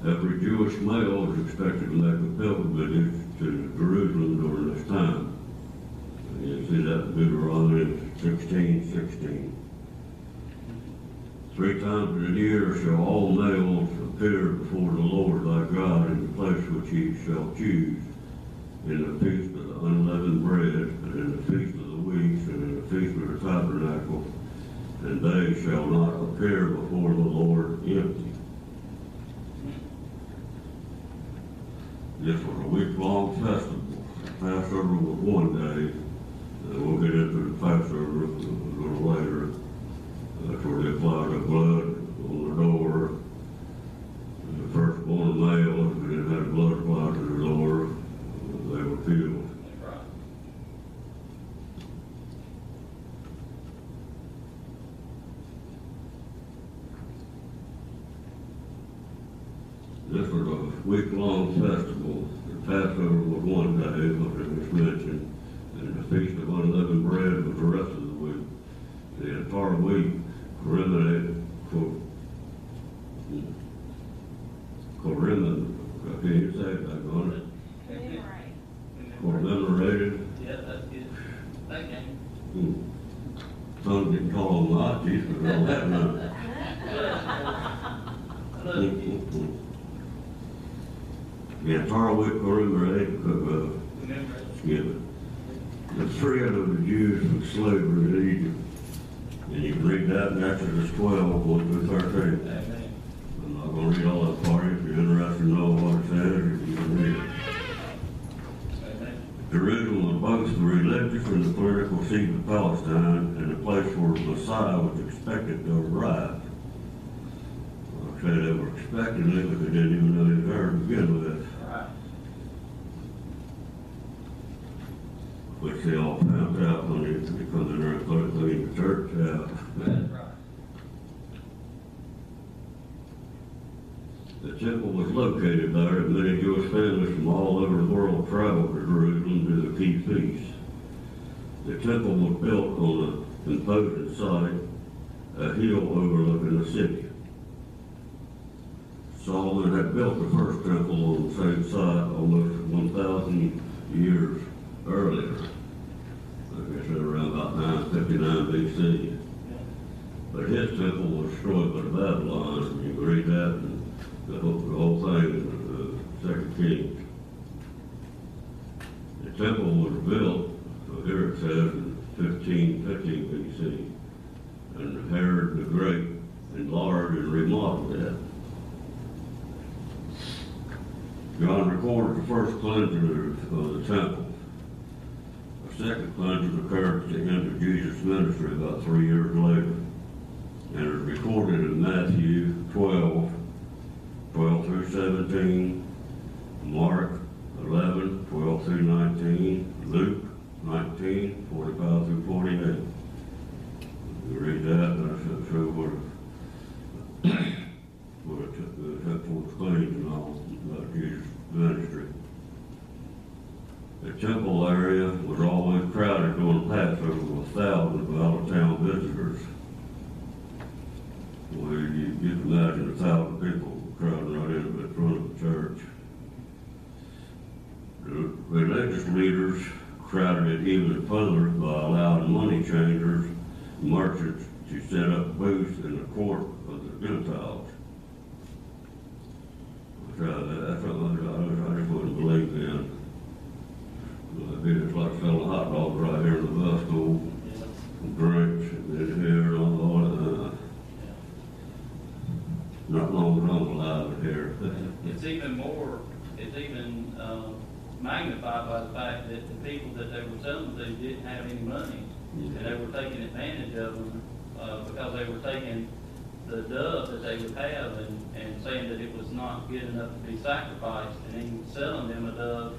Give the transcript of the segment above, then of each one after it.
Every Jewish male is expected to make a pilgrimage to Jerusalem during this time. And you see that in Deuteronomy 16:16. 3 times a year shall all males appear before the Lord thy God in the place which he shall choose, in the feast of the unleavened bread, and in the feast of the weeks, and in the feast of the tabernacle, and they shall not appear before the Lord empty. This was a week-long festival. Passover was one day, and we'll get into the Passover a little later. That's where they applied the blood on the door. And the firstborn male, if they didn't have blood applied to the door, they were killed. This was a week-long festival. The Passover was one day, as it was mentioned, and the Feast of Unleavened Bread was the rest of the week. The entire week commemorated, can you say it back on it? Commemorated. Yeah, that's good. Thank you. Some didn't call them Nazis, but all that now. The entire week commemorated Thanksgiving. The freedom of the Jews from slavery in Egypt. And you can read that in Exodus 12, 1 through 13. Amen. I'm not going to read all that for you. If you're interested in knowing what it says, you can read it. Amen. Jerusalem was both the religious and the political seat of Palestine, and the place where Messiah was expected to arrive. Like I said, they were expecting it, but they didn't even know he was there to begin with. Right. Which they all found out when they come in there and started cleaning the church out. That's right. The temple was located there, and many Jewish families from all over the world traveled to Jerusalem to the key feasts. The temple was built on an imposing site, a hill overlooking the city. Solomon had built the first temple on the same site almost 1,000 years earlier. Like I said, around about 959 BC. But his temple was destroyed by the Babylons, and you can read that in the whole thing in the 2 Kings. The temple was built, so here it says, in 1515 BC. And Herod the Great enlarged and remodeled it. John recorded the first cleansing of the temple. A second cleansing occurred at the end of Jesus' ministry about 3 years later. And it is recorded in Matthew 12 through 17, Mark 11, 12 through 19, Luke 19, 45 through 48. You read that, and I show what the temple was cleaned and all about Jesus' ministry. The temple area was always crowded during Passover with thousands of out-of-town visitors. Well, you can imagine 1,000 people crowding right in front of the church. The religious leaders crowded it even further by allowing money changers and merchants to set up booths in the court of the Gentiles. That's something I just wouldn't believe in. It'd be just like selling hot dogs right here in the bus school, drinks, and here, and all that. Not long as I'm alive here. It's even magnified by the fact that the people that they were selling to didn't have any money, and they were taking advantage of them because they were taking the dove that they would have and saying that it was not good enough to be sacrificed, and then selling them a dove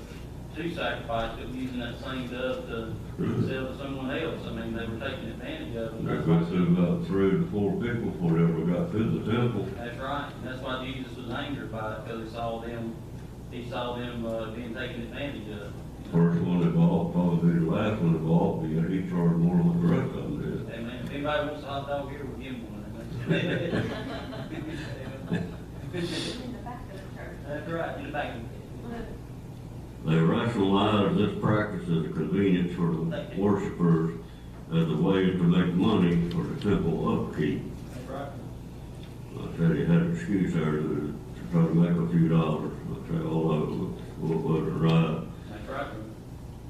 to sacrifice, but using that same dove to sell to someone else. I mean, they were taking advantage of them. They go through about 3 to 4 people before they ever got to the temple. That's right. And that's why Jesus was angered by it, because he saw them being taken advantage of. First one they bought, probably the last one they bought, but yet he charged more than the rest of them did. Amen. If anybody wants a hot dog here, we'll give him one. Amen. In the back of the church. right, in the back. They rationalized this practice as a convenience for the worshipers as a way to make money for the temple upkeep. That's right. I said he had an excuse there to try to make a few dollars. I said, all of it wasn't right. That's right.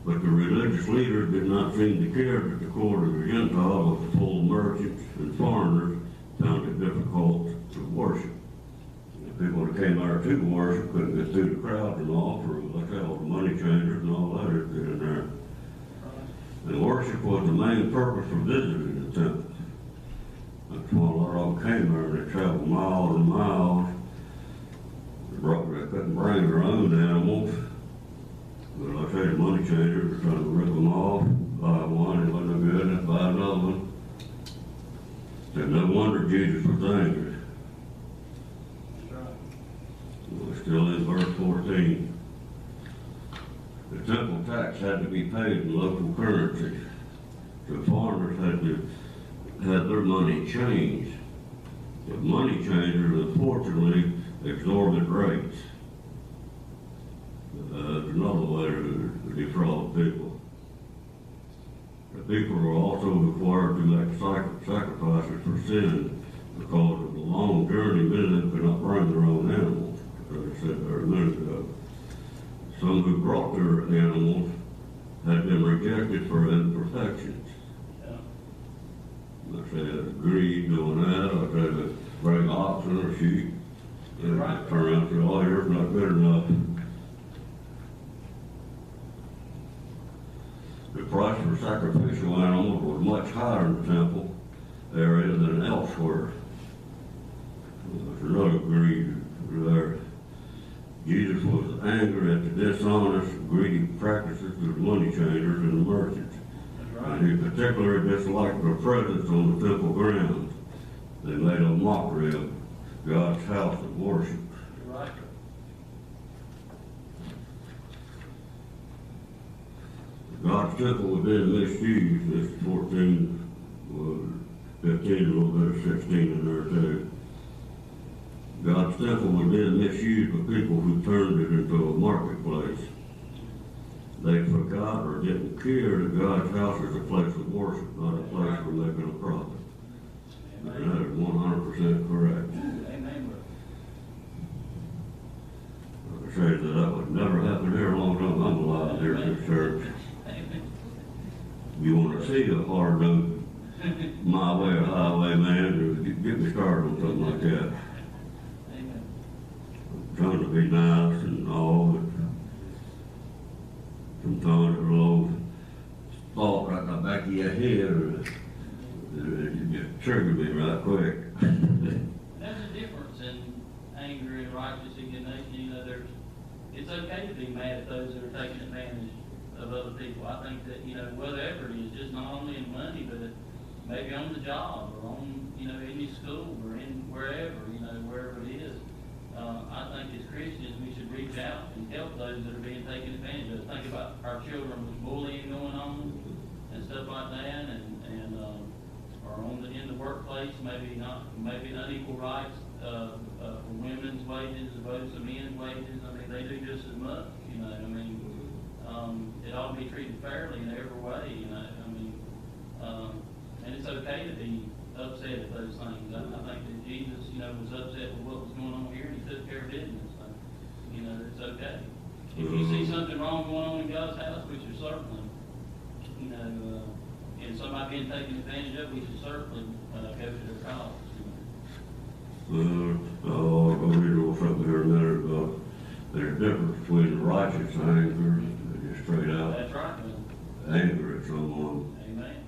But the religious leaders did not seem to care that the court of the Gentile was full of merchants and foreigners found it difficult to worship. The people that came there to worship couldn't get through the crowd and all, for like I said, all the money changers and all that is in there. And worship was the main purpose for visiting the temple. That's why a lot of them came there and they traveled miles and miles. They couldn't bring their own animals. But like I say, the money changers were trying to rip them off, buy one, it wasn't no good, and buy another one. And no wonder Jesus was angry. That's right. We're still in verse 14. The temple tax had to be paid in local currency. The foreigners had to have their money changed. The money changers, unfortunately, exorbitant rates. There's another way to defraud people. The people were also required to make sacrifices for sin because of the long journey. Many of them could not bring their own animals, as I said there a minute ago. Some who brought their animals had been rejected for imperfections. Yeah. I said, greed doing that. I said, bring oxen or sheep. And Right. turn around and say, oh, yours not good enough. The price for sacrificial animals was much higher in the temple area than elsewhere. There's another greed there. Jesus was angry at the dishonest, greedy practices of the money changers and the merchants. That's right. And he particularly disliked their presence on the temple grounds. They made a mockery of God's house of worship. You're right. God's temple was being misused. This 14 was 15, a little bit of 16 in there too. God's temple was being misused by people who turned it into a marketplace. They forgot or didn't care that God's house is a place of worship, not a place for making a profit. And that is 100% correct. Amen. I say that would never happen here a long time I'm alive here in this church. Amen. You want to see a hard road, my way or highway, man, get me started on something like that. Amen. I'm trying to be nice and all, but sometimes a little thought right in the back of your head, it just triggered me right quick. There's a difference in anger and righteous indignation. You know, it's okay to be mad at those that are taking advantage of other people. I think that, you know, whatever it is, just not only in money, but maybe on the job or on, you know, in your school or in wherever, you know, wherever it is. I think as Christians, we should reach out and help those that are being taken advantage of. Think about our children with bullying going on and stuff like that, or in the workplace, maybe unequal rights for women's wages as opposed to men's wages. I mean, they do just as much, you know. I mean, it ought to be treated fairly in every way, you know. I mean, and it's okay to be upset at those things. I think that Jesus, you know, was upset with what was going on here, and he took care of business. So, you know, it's okay. If you see something wrong going on in God's house, we should certainly, you know, and somebody being taken advantage of, we should certainly go to their cause. I'll read a little something here in a minute about there's a difference between righteous anger and just straight out That's right, man. anger at someone. Amen.